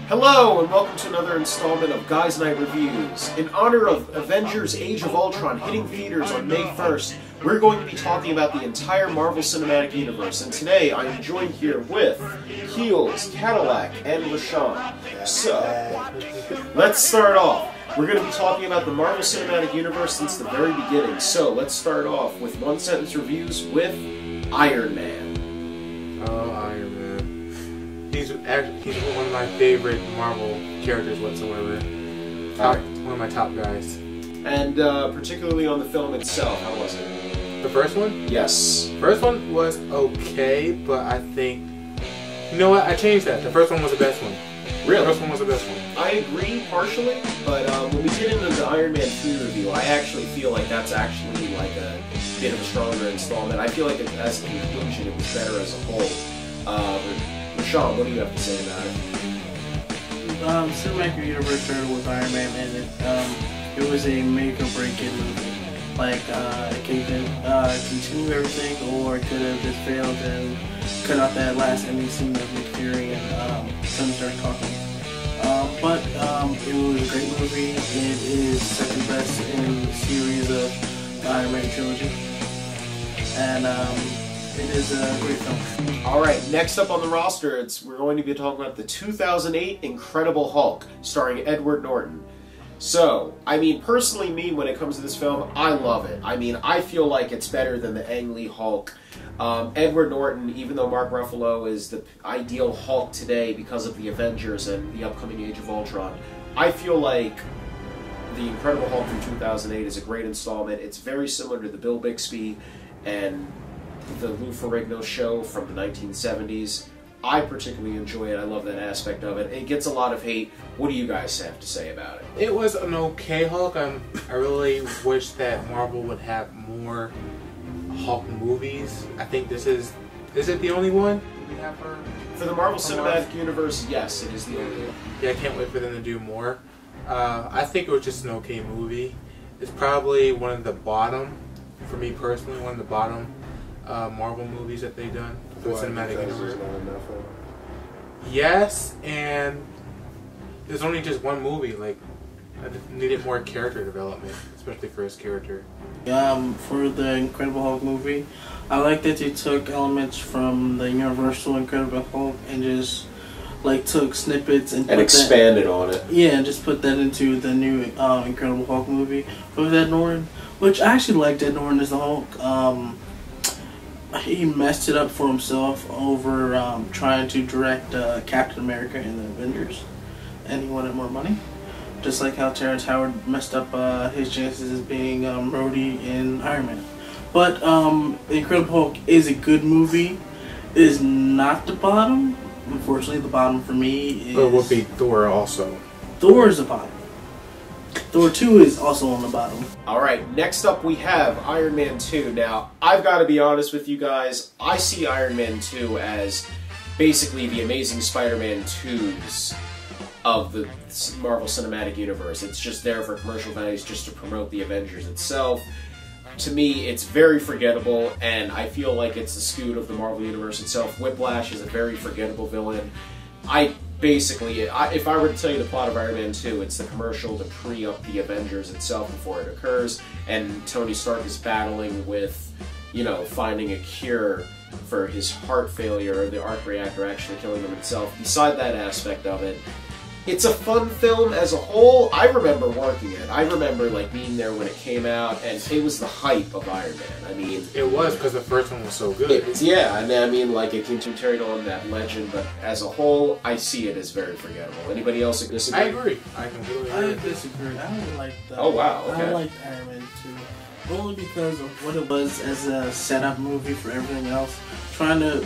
Hello, and welcome to another installment of Guys Night Reviews. In honor of Avengers Age of Ultron hitting theaters on May 1st, we're going to be talking about the entire Marvel Cinematic Universe, and today I am joined here with Heels, Cadillac, and LaShawn. So, let's start off. We're going to be talking about the Marvel Cinematic Universe since the very beginning, so let's start off with one-sentence reviews with Iron Man. Oh, Iron Man. He's one of my favorite Marvel characters whatsoever. One of my top guys. And particularly on the film itself, how was it? The first one? Yes. First one was okay, but I think... You know what? I changed that. The first one was the best one. Really? The first one was the best one. I agree partially, but when we get into the Iron Man 3 review, I actually feel like that's actually like a bit of a stronger installment. I feel like as a conclusion, it was better as a whole. Sean, what do you have to say about it? Cinematic Universe started with Iron Man, and it was a make or break it movie. Like, it could continue everything, or it could have just failed and cut out that last ending scene of Nick Fury and Tony Stark talking. But it was a great movie. It is second best in the series of the Iron Man trilogy, and it is a great film. Alright, next up on the roster, we're going to be talking about the 2008 Incredible Hulk, starring Edward Norton. So, I mean, personally, when it comes to this film, I love it. I mean, I feel like it's better than the Ang Lee Hulk. Edward Norton, even though Mark Ruffalo is the ideal Hulk today because of the Avengers and the upcoming Age of Ultron, I feel like the Incredible Hulk from 2008 is a great installment. It's very similar to the Bill Bixby and the Lou Ferrigno show from the 1970s. I particularly enjoy it. I love that aspect of it. It gets a lot of hate. What do you guys have to say about it? It was an okay Hulk. I really wish that Marvel would have more Hulk movies. I think this is it the only one we have for the Marvel Cinematic Universe? Yes, it is the only one. Yeah, I can't wait for them to do more. I think it was just an okay movie. It's probably one of the bottom, for me personally, one of the bottom Marvel movies that they've done for the cinematic universe. Yes, and there's only just one movie. Like, I needed more character development, especially for his character. For the Incredible Hulk movie, I like that they took elements from the Universal Incredible Hulk and just like took snippets and expanded on it. Yeah, and just put that into the new Incredible Hulk movie with Ed Norton, which I actually liked Ed Norton as the Hulk. He messed it up for himself over trying to direct Captain America and the Avengers, and he wanted more money. Just like how Terrence Howard messed up his chances as being Rhodey in Iron Man. But Incredible Hulk is a good movie. It is not the bottom. Unfortunately, the bottom for me is... But it would be Thor also. Thor is the bottom. Thor 2 is also on the bottom. Alright, next up we have Iron Man 2. Now, I've got to be honest with you guys, I see Iron Man 2 as basically the Amazing Spider-Man 2s of the Marvel Cinematic Universe. It's just there for commercial values, just to promote the Avengers itself. To me, it's very forgettable, and I feel like it's the scoot of the Marvel Universe itself. Whiplash is a very forgettable villain. If I were to tell you the plot of Iron Man 2, it's the commercial to pre-up the Avengers itself before it occurs, and Tony Stark is battling with, you know, finding a cure for his heart failure, or the arc reactor actually killing him itself. Beside that aspect of it, it's a fun film as a whole. I remember working it. I remember like being there when it came out, and it was the hype of Iron Man. I mean, it was because the first one was so good. Yeah, and I mean, like, it carried on that legend, but as a whole, I see it as very forgettable. Anybody else disagree? I agree. I completely agree. I disagree. I don't like that. Oh wow, okay. I liked Iron Man 2 only because of what it was as a setup movie for everything else. Trying to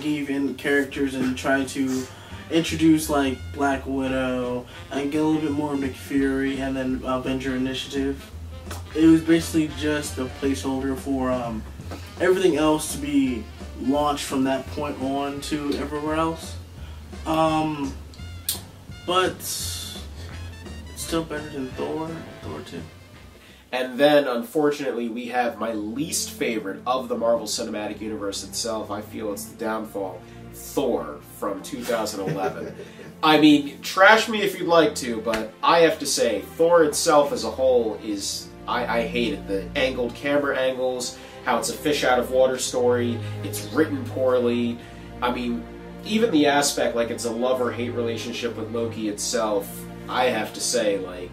give in characters and try to introduce like Black Widow and get a little bit more Nick Fury and then Avenger Initiative. It was basically just a placeholder for everything else to be launched from that point on to everywhere else. But still better than Thor 2. And then, unfortunately, we have my least favorite of the Marvel Cinematic Universe itself. I feel it's the downfall. Thor from 2011. I mean, trash me if you'd like to, but I have to say, Thor itself as a whole is... I hate it. The angled camera angles, how it's a fish out of water story, it's written poorly. I mean, even the aspect like it's a love-or-hate relationship with Loki itself, I have to say, like,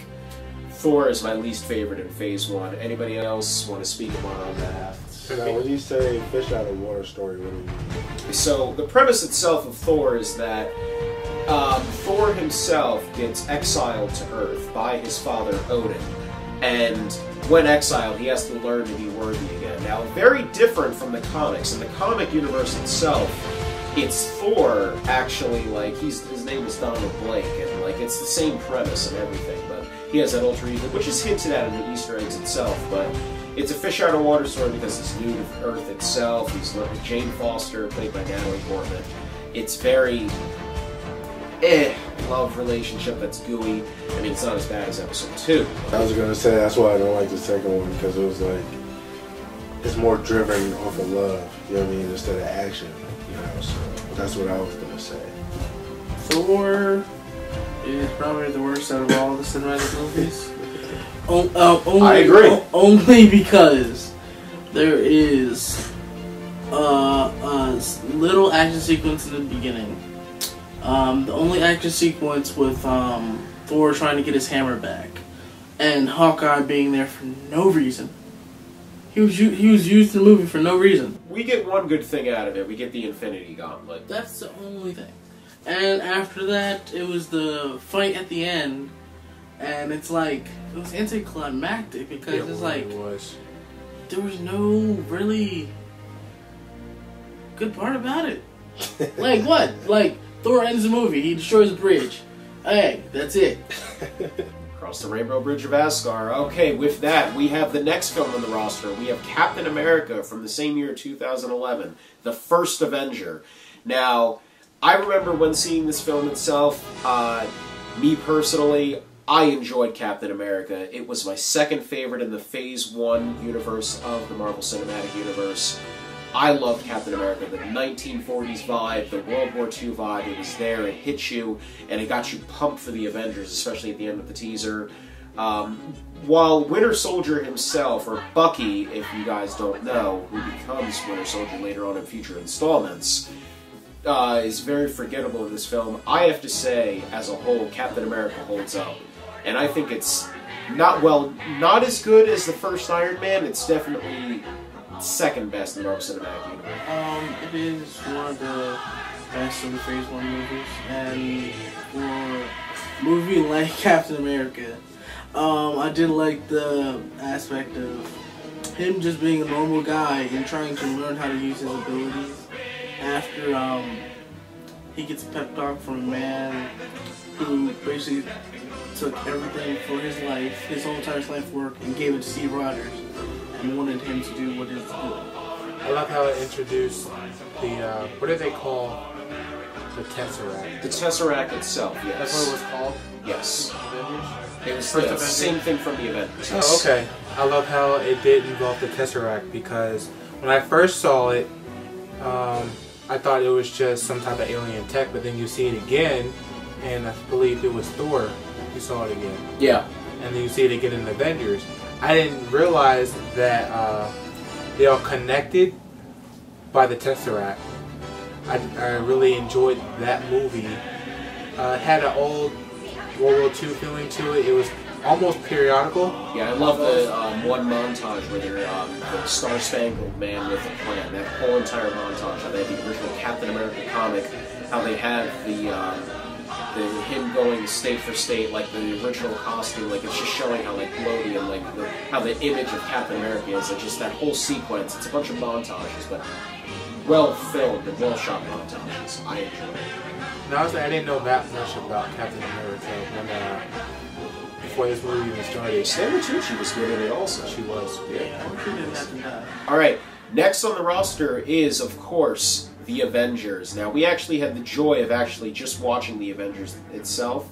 Thor is my least favorite in Phase 1. Anybody else want to speak more on that? Now, when you say fish out of water story, what do you mean? So, the premise itself of Thor is that Thor himself gets exiled to Earth by his father, Odin. And when exiled, he has to learn to be worthy again. Now, very different from the comics. In the comic universe itself, it's Thor, actually, like, his name is Donald Blake, and, like, it's the same premise and everything, but he has that alter ego, which is hinted at in the Easter eggs itself, but it's a fish out of water story because he's new to Earth itself. He's learned with Jane Foster, played by Natalie Portman. It's very... love relationship that's gooey. I mean, it's not as bad as episode 2. I was gonna say that's why I don't like the second one, because it was like it's more driven off of love, you know what I mean, instead of action, you know. So that's what I was gonna say. Thor is probably the worst out of all the cinematic movies. Only, I agree. Only because there is a little action sequence in the beginning. The only action sequence with Thor trying to get his hammer back, and Hawkeye being there for no reason. He was used in the movie for no reason. We get one good thing out of it. We get the Infinity Gauntlet. That's the only thing. And after that, it was the fight at the end, and it's like it was anticlimactic because it's like there was no really good part about it. Like what? Like Thor ends the movie, he destroys a bridge. Hey, that's it. Across the Rainbow Bridge of Asgard. Okay, with that, we have the next film on the roster. We have Captain America from the same year, 2011, the first Avenger. Now, I remember when seeing this film itself, me personally, I enjoyed Captain America. It was my second favorite in the Phase 1 universe of the Marvel Cinematic Universe. I loved Captain America, the 1940s vibe, the World War II vibe. It was there, it hit you, and it got you pumped for the Avengers, especially at the end of the teaser. While Winter Soldier himself, or Bucky, if you guys don't know, who becomes Winter Soldier later on in future installments, is very forgettable in this film, I have to say, as a whole, Captain America holds up. And I think it's not as good as the first Iron Man. It's definitely second best in the Marvel Cinematic Universe. It is one of the best of the Phase 1 movies, and for a movie like Captain America, I did like the aspect of him just being a normal guy and trying to learn how to use his abilities after he gets a pep talk from a man who basically took everything for his life, his whole entire life work, and gave it to Steve Rogers and wanted him to do what he's doing. I love how it introduced the, what do they call the Tesseract? The Tesseract itself, yes. That's what it was called? Yes. Avengers? It was First the Avengers? same thing from the Avengers. Oh, okay. I love how it did involve the Tesseract, because when I first saw it, I thought it was just some type of alien tech, but then you see it again, and I believe it was Thor. You saw it again. Yeah. And then you see it again in Avengers. I didn't realize that they all connected by the Tesseract. I really enjoyed that movie. It had an old World War II feeling to it. It was almost periodical. Yeah, I love the one montage where they're the Star-Spangled Man with a plan. That whole entire montage, how they had the original Captain America comic, how they had the him going state for state, like the original costume, like it's just showing how like bloaty and like how the image of Captain America is, and just that whole sequence. It's a bunch of montages, but well filmed and well shot montages. I enjoy it. Now, honestly, I didn't know that much about Captain America when before this movie even started. Stanley Tucci was good in it also. She was. Yeah. He didn't have to die. All right. Next on the roster is, of course, The Avengers. Now, we actually had the joy of actually just watching The Avengers itself.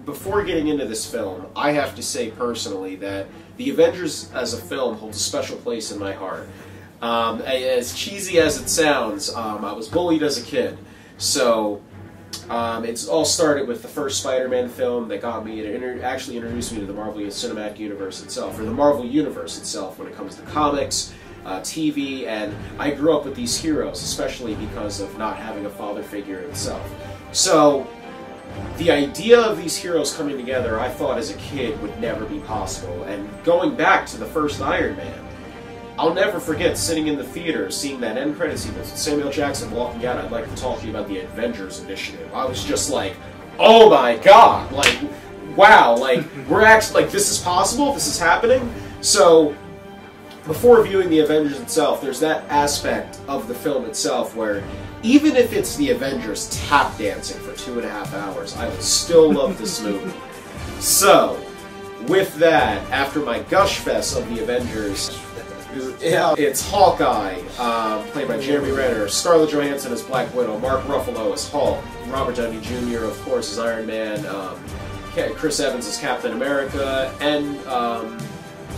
Before getting into this film, I have to say personally that The Avengers as a film holds a special place in my heart. As cheesy as it sounds, I was bullied as a kid, so it's all started with the first Spider-Man film that got me, actually introduced me to the Marvel Cinematic Universe itself, or the Marvel Universe itself when it comes to comics, TV, and I grew up with these heroes, especially because of not having a father figure itself. So, the idea of these heroes coming together, I thought as a kid would never be possible, and going back to the first Iron Man, I'll never forget sitting in the theater, seeing that end credit sequence with Samuel Jackson walking out. I'd like to talk to you about the Avengers Initiative. I was just like, oh my god, like, wow, like, we're actually, like, this is possible, this is happening? So, before viewing the Avengers itself, there's that aspect of the film itself where, even if it's the Avengers tap dancing for 2.5 hours, I would still love this movie. So, with that, after my gush fest of the Avengers, it's Hawkeye, played by Jeremy Renner, Scarlett Johansson as Black Widow, Mark Ruffalo as Hulk, Robert Downey Jr., of course, as Iron Man, Chris Evans as Captain America, and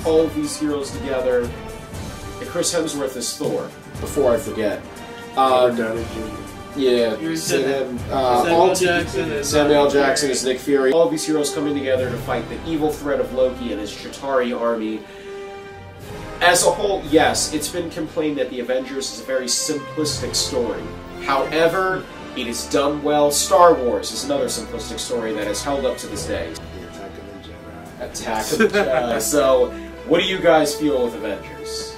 all of these heroes together, and Chris Hemsworth as Thor, before I forget. Yeah, Samuel Jackson is Nick Fury. All of these heroes coming together to fight the evil threat of Loki and his Chitauri army. As a whole, yes, it's been complained that the Avengers is a very simplistic story. However, it is done well. Star Wars is another simplistic story that has held up to this day. Attack of the Jedi. So, what do you guys feel with Avengers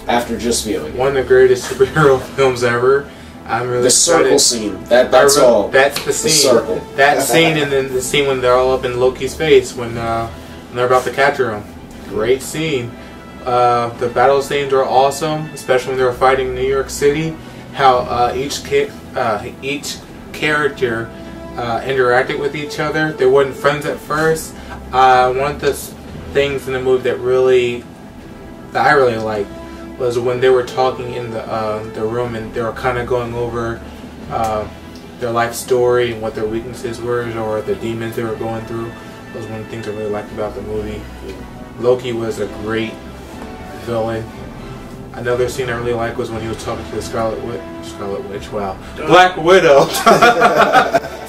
after just viewing it? One of the greatest superhero films ever. I'm really the circle scene. That's all. That's the scene. The circle. That scene, and then the scene when they're all up in Loki's face when they're about to capture him. Great scene. The battle scenes were awesome, especially when they were fighting in New York City. How each character interacted with each other. They weren't friends at first. One of the things in the movie that I really liked was when they were talking in the room and they were kind of going over their life story and what their weaknesses were or the demons they were going through. That was one of the things I really liked about the movie. Loki was a great villain. Another scene I really liked was when he was talking to the Scarlet Witch, wow. Black Widow!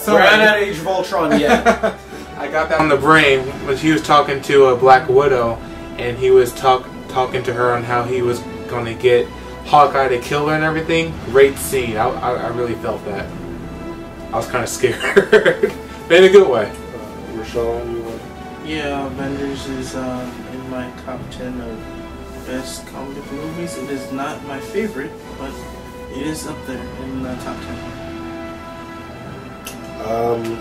We're not at Age of Ultron yet. I got that on the brain when he was talking to a Black Widow and he was talking to her on how he was going to get Hawkeye to kill her and everything. Great scene. I really felt that. I was kind of scared. But in a good way. Rashawn, you want? Yeah, Avengers is in my top 10 of best comic book movies. It is not my favorite, but it is up there in the top 10.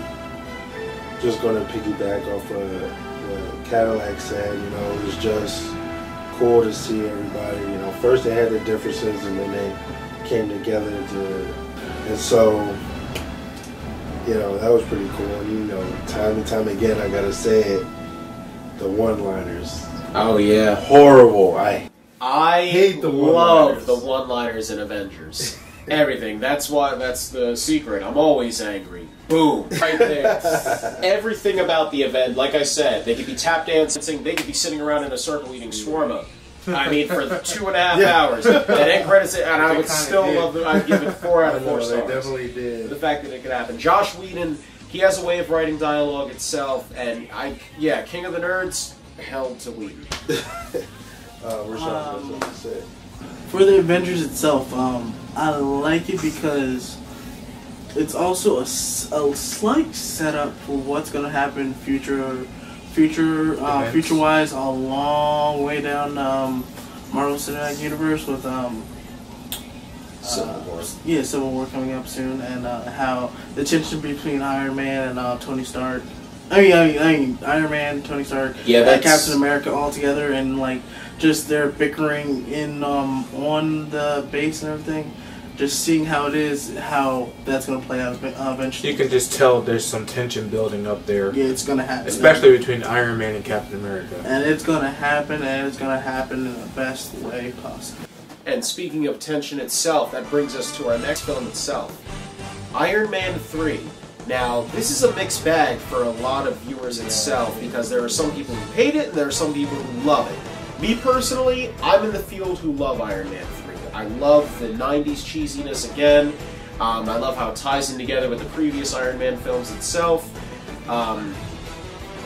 Just going to piggyback off of what Cadillac said. You know, it was just cool to see everybody. You know, first they had their differences and then they came together and so, you know, that was pretty cool. And, you know, time and time again, I gotta say it, the one-liners. Oh yeah, horrible. I hate the love the one-liners in Avengers. Everything. That's the secret. I'm always angry. Boom. Right there. Everything about the event, like I said, they could be tap dancing, they could be sitting around in a circle eating shawarma. I mean, for 2.5 hours. And end credits, and I would still love it. I'd give it 4 out of 4 stars. They definitely did. The fact that it could happen. Josh Whedon, he has a way of writing dialogue itself, and King of the Nerds, held to Whedon. For the Avengers itself, I like it because it's also a slight setup for what's going to happen future-wise, a long way down Marvel Cinematic Universe with Civil War. Yeah, Civil War coming up soon, and how the tension between Iron Man and Tony Stark. I mean, Iron Man, Tony Stark, Captain America all together, and like just their bickering in on the base and everything. Just seeing how it is, how that's going to play out eventually. You can just tell there's some tension building up there. Yeah, it's going to happen. Especially between Iron Man and Captain America. And it's going to happen, and it's going to happen in the best way possible. And speaking of tension itself, that brings us to our next film itself. Iron Man 3. Now, this is a mixed bag for a lot of viewers itself, because there are some people who hate it, and there are some people who love it. Me personally, I'm in the field who love Iron Man 3. I love the 90s cheesiness again. I love how it ties in together with the previous Iron Man films itself.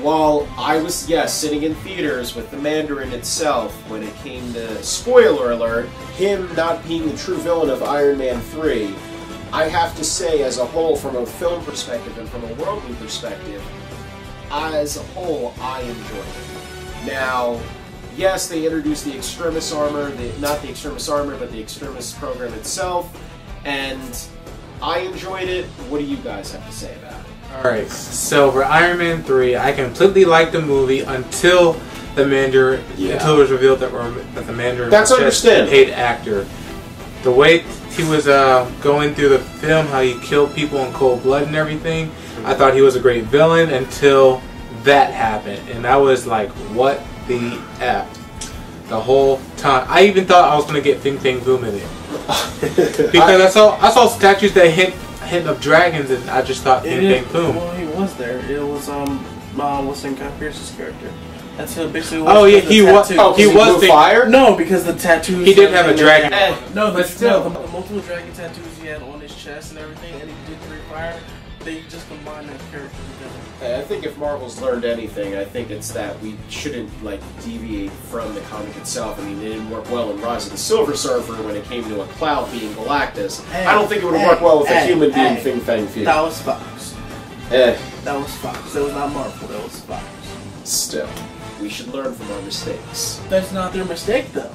While I was, yes, sitting in theaters with the Mandarin itself when it came to, spoiler alert, him not being the true villain of Iron Man 3, I have to say, as a whole, from a film perspective and from a worldly perspective, as a whole, I enjoyed it. Now, yes, they introduced the Extremis armor, not the Extremis armor, but the Extremis program itself, and I enjoyed it. What do you guys have to say about it? Alright, so for Iron Man 3, I completely liked the movie until the Mandarin, until it was revealed that the Mandarin was just a paid actor. The way he was going through the film, how he killed people in cold blood and everything, I thought he was a great villain until that happened. And I was like, what the F? The whole time. I even thought I was going to get Fing Fang Boom in it. Because I saw statues that hint of dragons, and I just thought Fing Fang Boom. Well, he was there. It was what's in Guy Pearce's character. That's basically. Oh yeah, he was. Oh, he was fire. No, because the tattoos. He didn't have a dragon. No, but still, the multiple dragon tattoos he had on his chest and everything, and he did breathe fire. They just combined that character together. I think if Marvel's learned anything, I think it's that we shouldn't deviate from the comic itself. I mean, it didn't work well in Rise of the Silver Surfer when it came to a cloud being Galactus. I don't think it would have worked well with a human being Fing Fang Foom. That was Fox. That was Fox. That was not Marvel. That was Fox. Still, we should learn from our mistakes. That's not their mistake, though.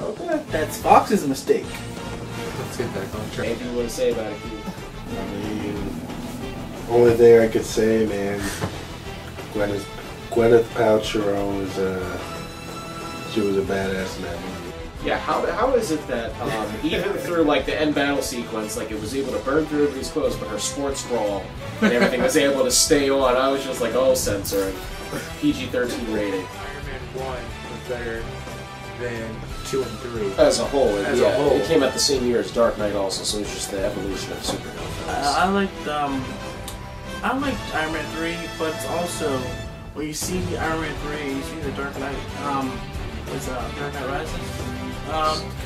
Okay. That's Fox's mistake. Let's get back on track. Anything you want to say about it, Keith? I mean, only thing I could say, man, Gwyneth Paltrow she was a badass in that movie. Yeah, how is it that even through the end battle sequence, it was able to burn through everybody's clothes, but her sports bra and everything was able to stay on? I was just like, oh, censoring. PG-13 rating. Iron Man 1 was better than 2 and 3. As a whole, it came out the same year as Dark Knight also, so it's just the evolution of superhero films. I liked Iron Man 3, but it's also when you see Iron Man 3, you see the Dark Knight, Dark Knight Rises,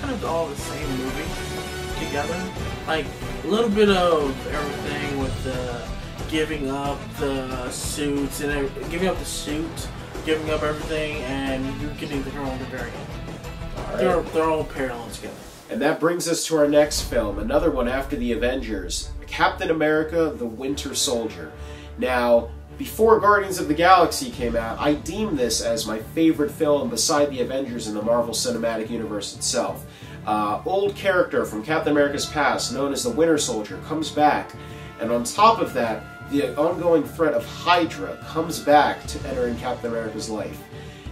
kind of all the same movie together. Like a little bit of everything with the giving up the suits and giving up everything, and you getting the girl on the very end. They're all parallel together. And that brings us to our next film, another one after the Avengers, Captain America: The Winter Soldier. Now, before Guardians of the Galaxy came out, I deemed this as my favorite film beside the Avengers in the Marvel Cinematic Universe itself. Old character from Captain America's past, known as the Winter Soldier, comes back, and on top of that, the ongoing threat of Hydra comes back to enter in Captain America's life.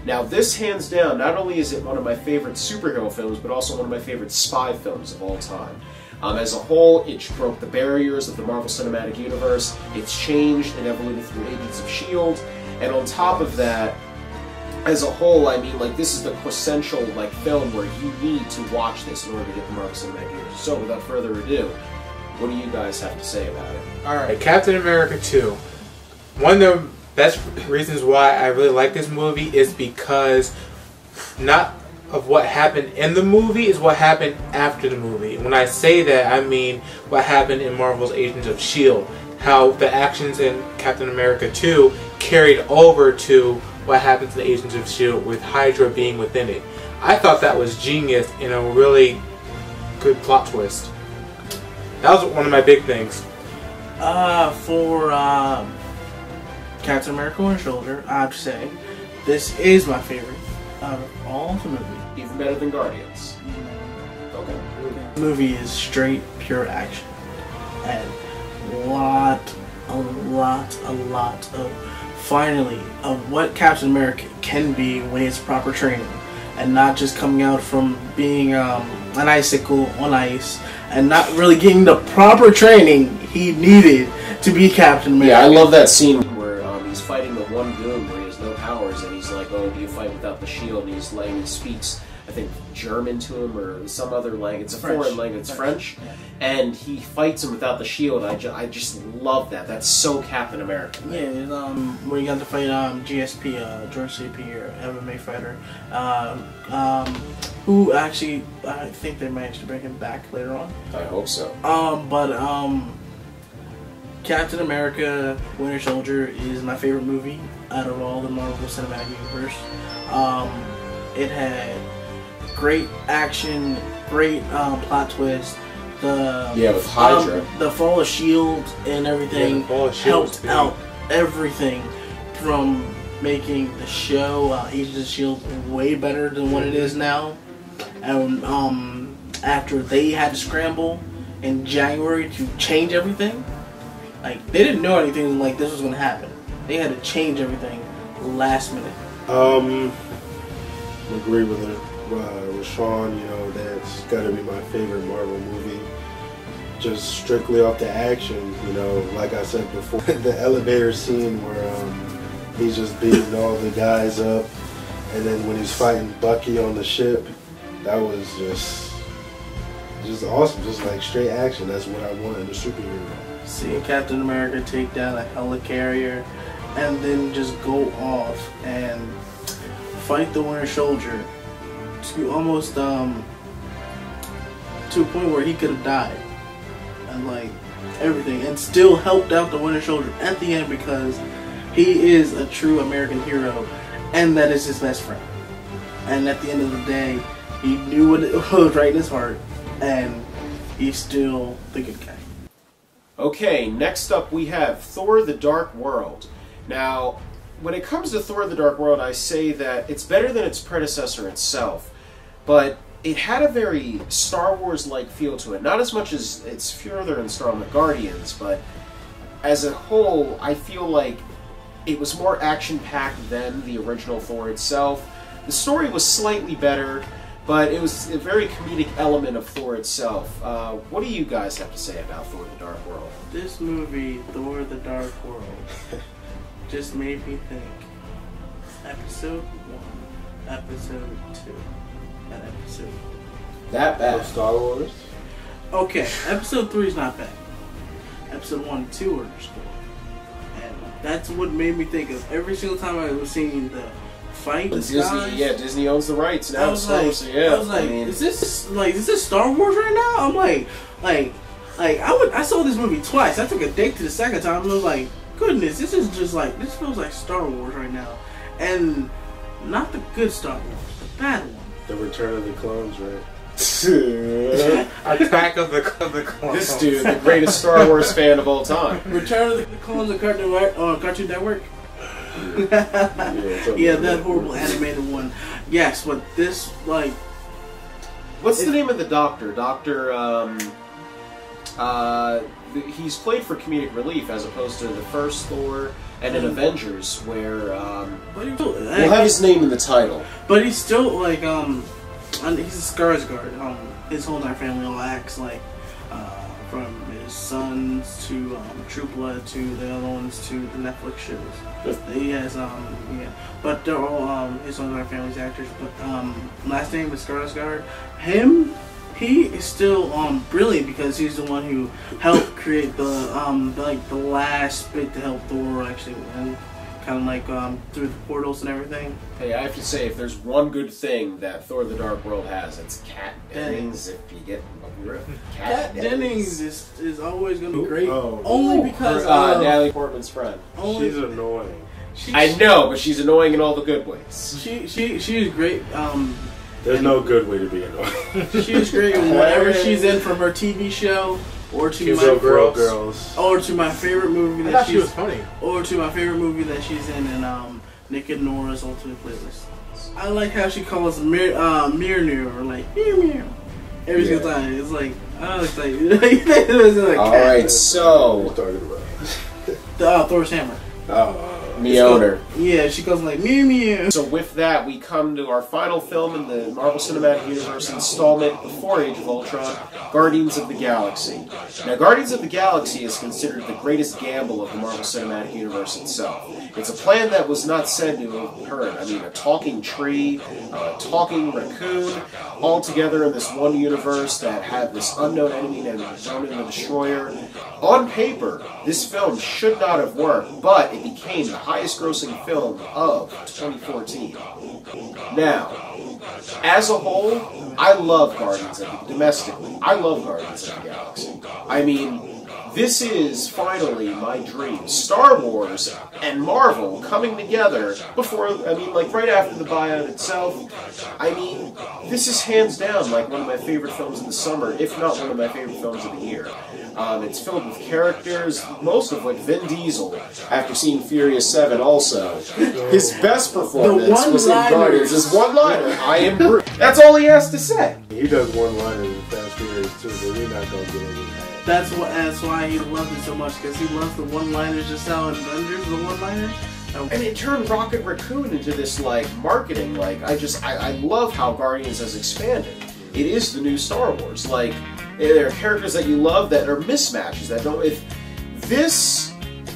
Now, this, hands down, not only is it one of my favorite superhero films, but also one of my favorite spy films of all time. As a whole, it broke the barriers of the Marvel Cinematic Universe. It's changed and evolved through Agents of S.H.I.E.L.D. And on top of that, as a whole, I mean, this is the quintessential, film where you need to watch this in order to get the Marvel Cinematic Universe. So, without further ado, what do you guys have to say about it? Alright, Captain America 2. One of the best reasons why I really like this movie is because not of what happened in the movie is what happened after the movie. And when I say that, I mean what happened in Marvel's Agents of S.H.I.E.L.D. How the actions in Captain America 2 carried over to what happens in the Agents of S.H.I.E.L.D. with Hydra being within it. I thought that was genius and a really good plot twist. That was one of my big things. For Captain America: Winter Soldier, I have to say, this is my favorite out of all the movies. Even better than Guardians. Okay. The movie is straight, pure action. And a lot of, finally, of what Captain America can be when it's proper training. And not just coming out from being an icicle on ice and not really getting the proper training he needed to be Captain America. Yeah, I love that scene where he's fighting the one goon where he has no powers, and he's like, oh, do you fight without the shield? And he speaks I think, German to him or some other language. It's a French. foreign language. It's French. Yeah. And he fights him without the shield. I just love that. That's so Captain America. Yeah, and, when you got to fight GSP, George CP, or MMA fighter, who actually, I think they managed to bring him back later on. I hope so. But Captain America: Winter Soldier is my favorite movie out of all the Marvel Cinematic Universe. It had great action, great plot twist. With Hydra. The fall of Shield and everything helped out everything from making the show Agents of Shield way better than what it is now. And after they had to scramble in January to change everything, like they didn't know anything like this was going to happen. They had to change everything last minute. Agree with it. With Sean, that's got to be my favorite Marvel movie. Just strictly off the action, like I said before, the elevator scene where he's just beating all the guys up, and then when he's fighting Bucky on the ship, that was just awesome. Just like straight action. That's what I want in a superhero. Seeing Captain America take down a helicarrier and then just go off and fight the Winter Soldier to almost to a point where he could have died, and like everything, and still helped out the Winter Soldier at the end because he is a true American hero, and that is his best friend. And at the end of the day, he knew what was right in his heart, and he's still the good guy. Okay, next up we have Thor: The Dark World. Now, when it comes to Thor: The Dark World, I say that it's better than its predecessor itself, but it had a very Star Wars-like feel to it. Not as much as it's further and stronger than Guardians, but as a whole, I feel like it was more action-packed than the original Thor itself. The story was slightly better, but it was a very comedic element of Thor itself. What do you guys have to say about Thor: The Dark World? This movie, Thor: The Dark World, just made me think. Episode 1, Episode 2, and Episode 4. That bad. Of Star Wars? Okay, Episode 3 is not bad. Episode 1 and 2 are just good. And that's what made me think of every single time I was seeing the fight. Disney owns the rights now. I was like, is this Star Wars right now? I'm like I saw this movie twice. I took a date to the second time and I was like, goodness, this feels like Star Wars right now. And not the good Star Wars, the bad one. The Return of the Clones, right? Attack of the Clones. This dude, the greatest Star Wars fan of all time. Return of the Clones on Cartoon Network. Yeah, that horrible animated one. Yes, but this, like... What's the name of the Doctor? He's played for comedic relief as opposed to the first Thor and in Avengers, where we'll have his name in the title. But he's still like he's a Skarsgård. His whole entire family all acts like from his sons to True Blood to the other ones to the Netflix shows. He has but they're all his whole entire family's actors. But last name is Skarsgård. He is still brilliant because he's the one who helped create the last bit to help Thor actually win, kind of like through the portals and everything. Hey, I have to say, if there's one good thing that Thor: The Dark World has, it's Kat Dennings. If you get Kat Dennings is always going to be great, Oh. only because Natalie Portman's friend. She's annoying. I know, but she's annoying in all the good ways. She is great. There's no good way to be annoying. She's great in whatever she's in, from her TV show or to my favorite movie that she was funny. Or to my favorite movie that she's in Nick and Nora's Ultimate Playlist. I like how she calls Mjolnir or like meow every single time. It's like All right, so What are you talking about? Thor's hammer. Oh. Mjolnir. Yeah, she goes like Mew Mew. So with that, we come to our final film in the Marvel Cinematic Universe installment before Age of Ultron, Guardians of the Galaxy. Now, Guardians of the Galaxy is considered the greatest gamble of the Marvel Cinematic Universe itself. It's a plan that was not said to have occurred. I mean, a talking tree, a talking raccoon, all together in this one universe that had this unknown enemy named Ronan the Destroyer. On paper, this film should not have worked, but it became the highest-grossing film of 2014. Now, as a whole, I love Guardians of the domestically. I love Guardians of the Galaxy. I mean, this is finally my dream. Star Wars and Marvel coming together before, I mean, like right after the buyout itself. I mean, this is hands down like one of my favorite films of the summer, if not one of my favorite films of the year. It's filled with characters, most of which Vin Diesel, after seeing Furious 7 also, his best performance was in Guardians. His one-liner, I am Groot. That's all he has to say. He does one-liners in Fast Furious too, but we're not going to get into that. That's why he loved it so much, because he loves the one-liners just how in Avengers, the one-liners. And it turned Rocket Raccoon into this, like, marketing, like, I love how Guardians has expanded. It is the new Star Wars, like, there are characters that you love that are mismatches, that don't, if this,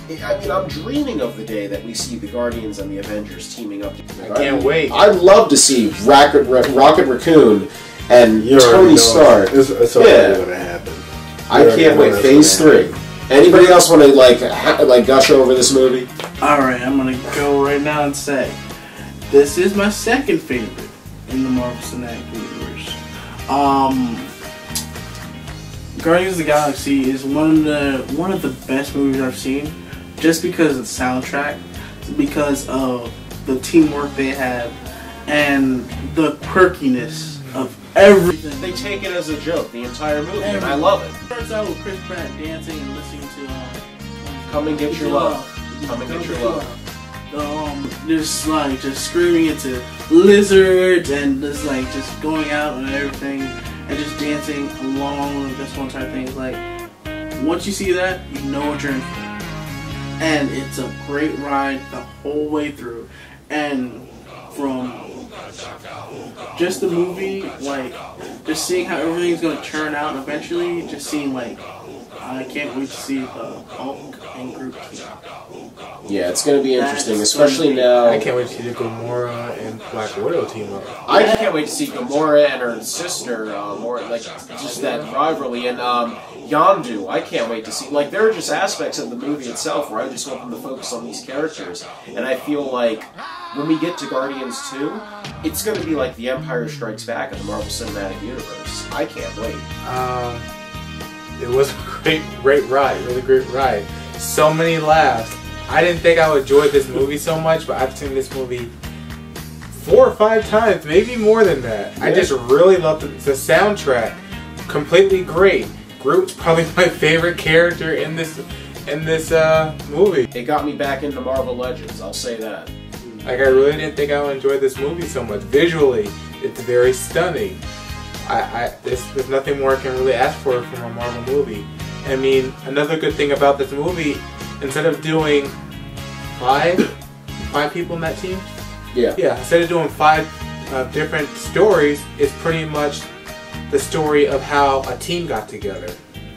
I mean, I'm dreaming of the day that we see the Guardians and the Avengers teaming up. I can't wait. I'd love to see Rocket Raccoon and You already Tony know Stark. It's already going to happen. I can't wait. Phase 3. Anybody else want to, like gush over this movie? Alright, I'm gonna go right now and say, this is my second favorite in the Marvel Cinematic Universe. Guardians of the Galaxy is one of the best movies I've seen, just because of the soundtrack, because of the teamwork they have, and the quirkiness of everything. They take it as a joke, the entire movie, and I love it. It starts out with Chris Pratt dancing and listening to Come and Get Your Love. Come and Get Your Love. Just screaming into lizards and just going out and everything and just dancing along with this one type thing. It's like, once you see that, you know what you're in for. And it's a great ride the whole way through. And from just the movie, just seeing how everything's going to turn out eventually, just seeing I can't wait to see the Hulk and Groot team. Yeah, it's going to be interesting, especially now. I can't wait to see the Gamora and Black Widow team up. I can't wait to see Gamora and her sister, just that rivalry, and Yondu. I can't wait to see. There are just aspects of the movie itself where I just want them to focus on these characters, and I feel like when we get to Guardians 2, it's going to be like The Empire Strikes Back in the Marvel Cinematic Universe. I can't wait. It was a great ride, really great ride. So many laughs. I didn't think I would enjoy this movie so much, but I've seen this movie 4 or 5 times, maybe more than that. Yeah. I just really loved the soundtrack. Completely great. Groot's probably my favorite character in this movie. It got me back into Marvel Legends, I'll say that. I really didn't think I would enjoy this movie so much. Visually, it's very stunning. There's nothing more I can really ask for from a Marvel movie. I mean, another good thing about this movie, instead of doing five people in that team, instead of doing 5 different stories, it's pretty much the story of how a team got together.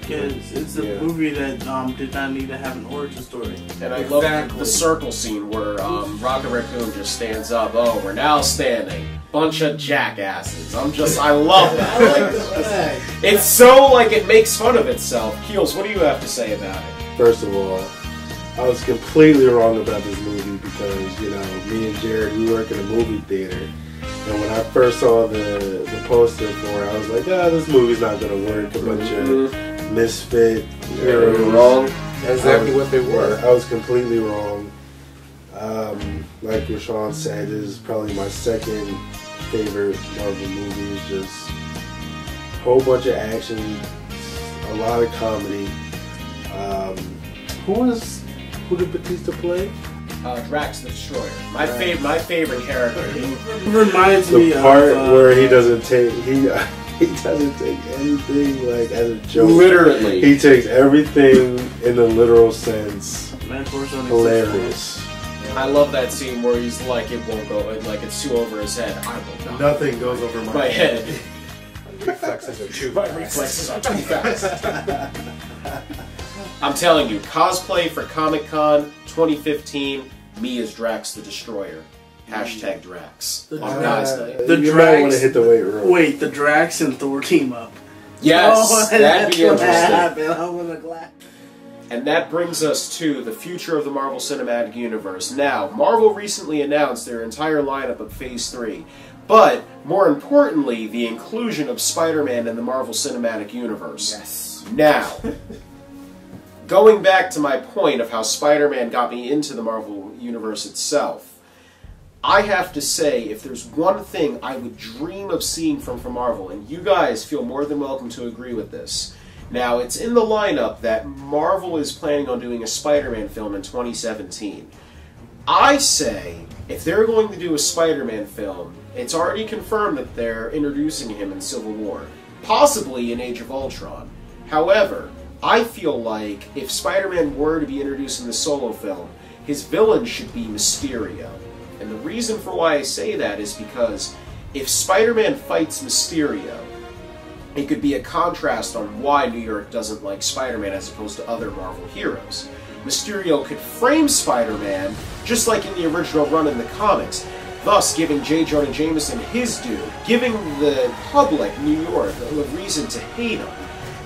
Yeah, it's a movie that did not need to have an origin story. And I love the circle scene where Rocket Raccoon just stands up. Oh, we're now standing. Bunch of jackasses. I love that. It's so, it makes fun of itself. Keels, what do you have to say about it? First of all, I was completely wrong about this movie because, me and Jared, we work in a movie theater. And when I first saw the poster for it, I was like, this movie's not going to work. A bunch of misfit heroes. Wrong. That's exactly what they were. I was completely wrong. Like Rashawn said, this is probably my second favorite Marvel movie. It's just a whole bunch of action, a lot of comedy. Who did Batista play? Drax the Destroyer. My favorite character. Reminds me of the part where he doesn't take anything as a joke. Literally, he takes everything in the literal sense. Hilarious. I love that scene where he's like, it won't go, like it's too over his head. I will not. Nothing goes over My head. Reflexes are too My reflexes are too fast. I'm telling you, cosplay for Comic-Con 2015, me as Drax the Destroyer. Hashtag Drax. The On Drax. Guys Night. The you Drax- might want to hit the weight room. Wait, the Drax and Thor team up. Yes, that'd be interesting. Happened. I was glad. And that brings us to the future of the Marvel Cinematic Universe. Now, Marvel recently announced their entire lineup of Phase 3. But, more importantly, the inclusion of Spider-Man in the Marvel Cinematic Universe. Yes. Now, going back to my point of how Spider-Man got me into the Marvel Universe itself, I have to say, if there's one thing I would dream of seeing from Marvel, and you guys feel more than welcome to agree with this. Now, it's in the lineup that Marvel is planning on doing a Spider-Man film in 2017. I say, if they're going to do a Spider-Man film, it's already confirmed that they're introducing him in Civil War, possibly in Age of Ultron. However, I feel like if Spider-Man were to be introduced in the solo film, his villain should be Mysterio. And the reason for why I say that is because if Spider-Man fights Mysterio, it could be a contrast on why New York doesn't like Spider-Man as opposed to other Marvel heroes. Mysterio could frame Spider-Man just like in the original run in the comics, thus giving J. Jonah Jameson his due, giving the public, New York, a reason to hate him.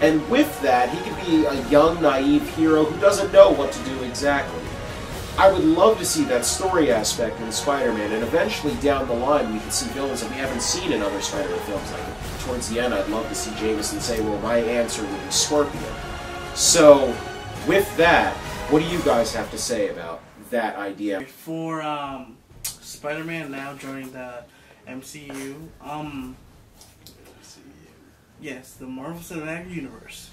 And with that, he could be a young, naive hero who doesn't know what to do exactly. I would love to see that story aspect in Spider-Man, and eventually down the line we could see villains that we haven't seen in other Spider-Man films. Like, towards the end, I'd love to see Jameson say, well, my answer would be Scorpion. So, with that, what do you guys have to say about that idea? For Spider-Man now joining the MCU, yes, the Marvel Cinematic Universe.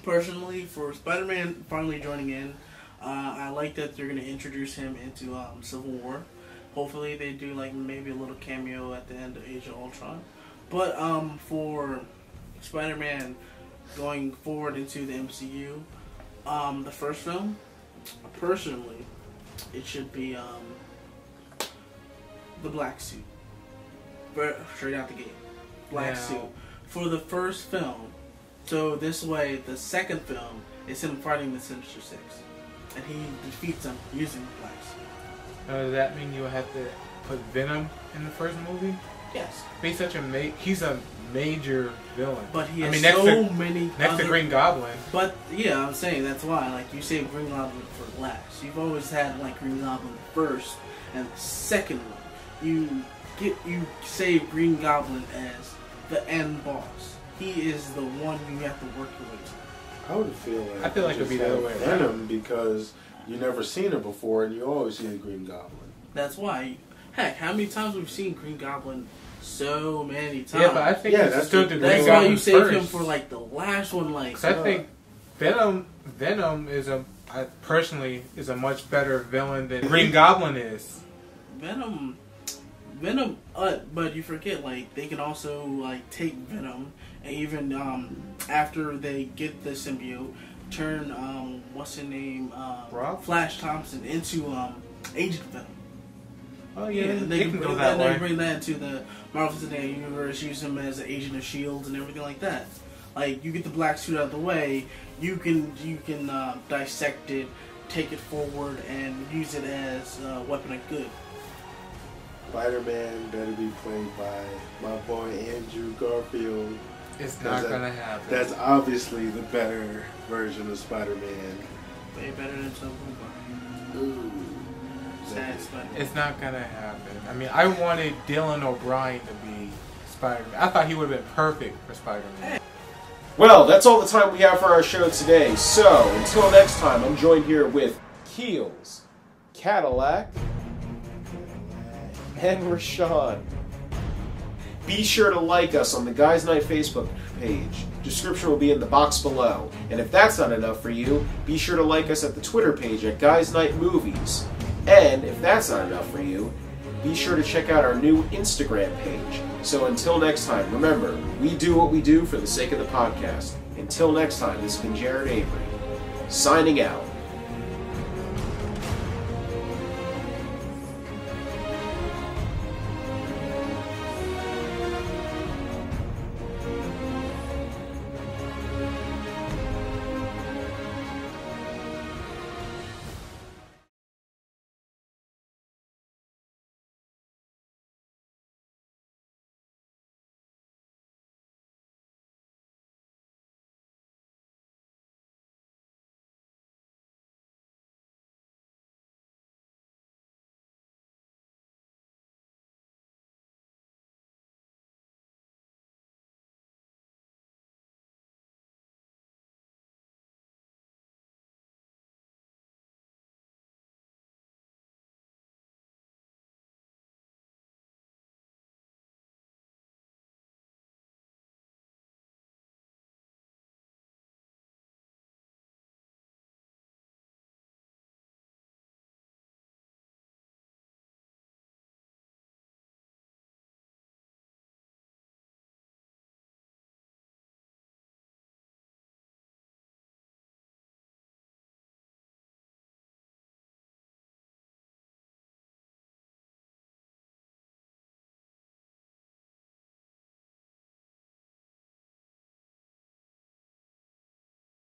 Personally, for Spider-Man finally joining in, I like that they're going to introduce him into Civil War. Hopefully they do like maybe a little cameo at the end of Age of Ultron. But for Spider-Man going forward into the MCU, the first film, personally, it should be the black suit. Straight out the gate. Black suit. For the first film. So this way, the second film is him fighting the Sinister Six. And he defeats them using the black suit. Does that mean you have to put Venom in the first movie? Yes. He's such a he's a major villain. But he has next to Green Goblin. But yeah, I'm saying that's why. Like you save Green Goblin for last. You've always had like Green Goblin first, and the second one, you save Green Goblin as the end boss. He is the one you have to work your way to. I would feel like it'd be the other way around. Venom because you never seen it before and you always see a Green Goblin. That's why. Heck, how many times we've seen Green Goblin? So many times. Yeah, but I think that's still the Green that's Goblin why you save first. him for like the last one. Like, 'Cause I think Venom is personally is a much better villain than Green Goblin is. Venom. But you forget, like they can also like take Venom, and even after they get the symbiote, turn what's his name, Flash Thompson into Agent Venom. Oh yeah, they can go that way. They bring that into the Marvel Cinematic Universe, use him as an agent of S.H.I.E.L.D. and everything like that. Like you get the black suit out of the way, you can dissect it, take it forward, and use it as a weapon of good. Spider-Man better be played by my boy Andrew Garfield. It's not gonna happen. That's obviously the better version of Spider-Man. Way better than Tom Cruise. Ooh. Sad Spider-Man. It's not gonna happen. I mean, I wanted Dylan O'Brien to be Spider-Man. I thought he would have been perfect for Spider-Man. Well, that's all the time we have for our show today. So, until next time, I'm joined here with Keels, Cadillac, and Rashawn. Be sure to like us on the Guys Night Facebook page. Description will be in the box below. And if that's not enough for you, be sure to like us at the Twitter page at Guys Night Movies. And if that's not enough for you, be sure to check out our new Instagram page. So until next time, remember, we do what we do for the sake of the podcast. Until next time, this has been Jared Avery, signing out.